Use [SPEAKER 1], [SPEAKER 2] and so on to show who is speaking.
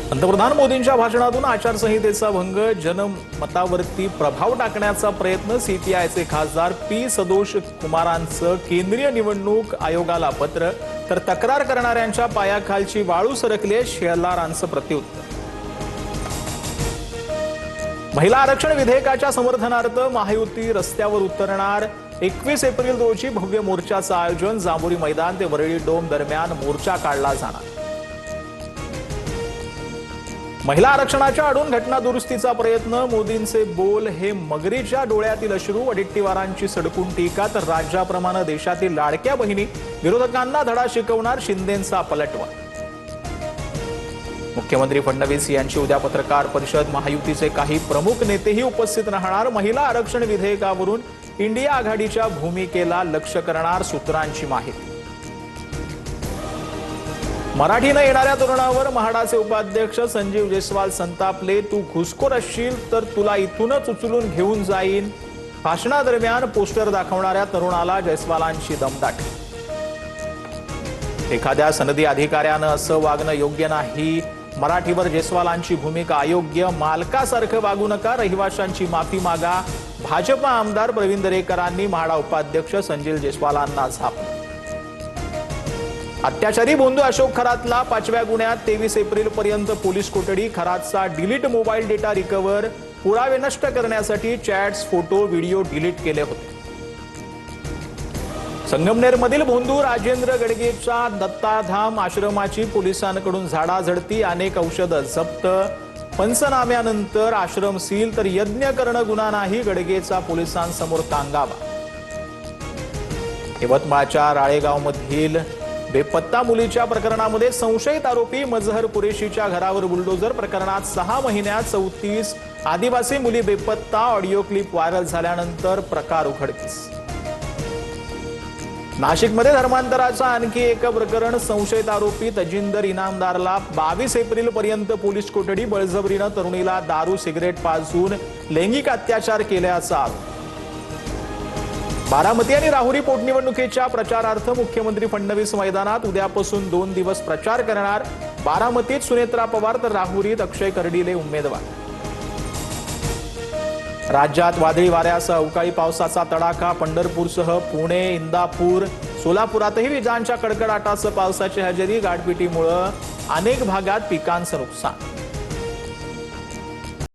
[SPEAKER 1] पंतप्रधान मोदींच्या भाषणातून आचारसंहितेचा भंग, जनमतावरती प्रभाव टाकण्याचा प्रयत्न, सीपीआयचे खासदार पी सदोष कुमारांचं केंद्रीय निवडणूक आयोगाला पत्र, तर तक्रार करणाऱ्यांच्या पायाखालची वाळू सरकले, शेलारांचं प्रत्युत्तर. महिला आरक्षण विधेयकाच्या समर्थनार्थ महायुती रस्त्यावर उतरणार. 21 एप्रिल रोजी भव्य मोर्चाचं आयोजन. जांभुरी मैदान ते वरळी डोम दरम्यान मोर्चा काढला जाणार. महिला आरक्षणाच्या आडून घटना दुरुस्तीचा प्रयत्न, मोदींचे बोल हे मगरीच्या डोळ्यातील अश्रू, वडेट्टीवारांची सडकून टीका, तर राज्याप्रमाणे देशातील लाडक्या बहिणी विरोधकांना धडा शिकवणार, शिंदेंचा पलटवार. मुख्यमंत्री फडणवीस यांची उद्या पत्रकार परिषद. महायुतीचे काही प्रमुख नेतेही उपस्थित राहणार. महिला आरक्षण विधेयकावरून इंडिया आघाडीच्या भूमिकेला लक्ष्य करणार, सूत्रांची माहिती. मराठीने येणाऱ्या तरुणावर म्हाडाचे उपाध्यक्ष संजीव जयस्वाल संतापले. तू घुसखोर असशील तर तुला इथूनच उचलून घेऊन जाईन. भाषणादरम्यान पोस्टर दाखवणाऱ्या तरुणाला जयस्वालांची दमदाटी. एखाद्या सनदी अधिकाऱ्यानं असं वागणं योग्य नाही. मराठीवर जयस्वालांची भूमिका अयोग्य. मालकासारखं वागू नका, रहिवाशांची माफी मागा. भाजपा आमदार प्रवीण दरेकरांनी म्हाडा उपाध्यक्ष संजीव जयस्वालांना झापलं. अत्याचारी बोंधू अशोक खरातला 5व्या गुन्ह्यात 23 एप्रिल पर्यंत पोलीस कोठडी. खरातचा डिलीट मोबाईल डेटा रिकव्हर. पुरावे नष्ट करण्यासाठी चॅट्स, फोटो, व्हिडिओ डिलीट केले होते. संगमनेरमधील बोंधू राजेंद्र गडगेच्या दत्ताधाम आश्रमाची पोलिसांकडून झाडाझडती. अनेक औषधं जप्त. पंचनाम्यानंतर आश्रम सील, तर यज्ञ करणं गुन्हा नाही, गडगेचा पोलिसांसमोर कांगावा. यवतमाळच्या राळेगावमधील बेपत्ता मुलीच्या प्रकरणामध्ये संशयित आरोपी मजहर कुरेशीच्या घरावर बुलडोजर. प्रकरणात 6 महिन्यात 34 आदिवासी मुली बेपत्ता. ऑडिओ क्लिप व्हायरल झाल्यानंतर प्रकार उघडकीस. नाशिकमध्ये धर्मांतराचं आणखी एक प्रकरण. संशयित आरोपी तजिंदर इनामदारला 22 एप्रिल पर्यंत पोलीस कोठडी. बळजबरीनं तरुणीला दारू सिगरेट पाजून लैंगिक अत्याचार केल्याचा आरोप. बारामती आणि राहुरी पोटनिवडणुकीच्या प्रचारार्थ मुख्यमंत्री फडणवीस मैदानात. उद्यापासून 2 दिवस प्रचार करणार. बारामतीत सुनेत्रा पवार, तर राहुरीत अक्षय कर्डिले उमेदवार. राज्यात वादळी वाऱ्यासह अवकाळी पावसाचा तडाखा. पंढरपूरसह पुणे, इंदापूर, सोलापुरातही विजांच्या कडकडाटासह पावसाची हजेरी. गारपिटीमुळे अनेक भागात पिकांचं नुकसान.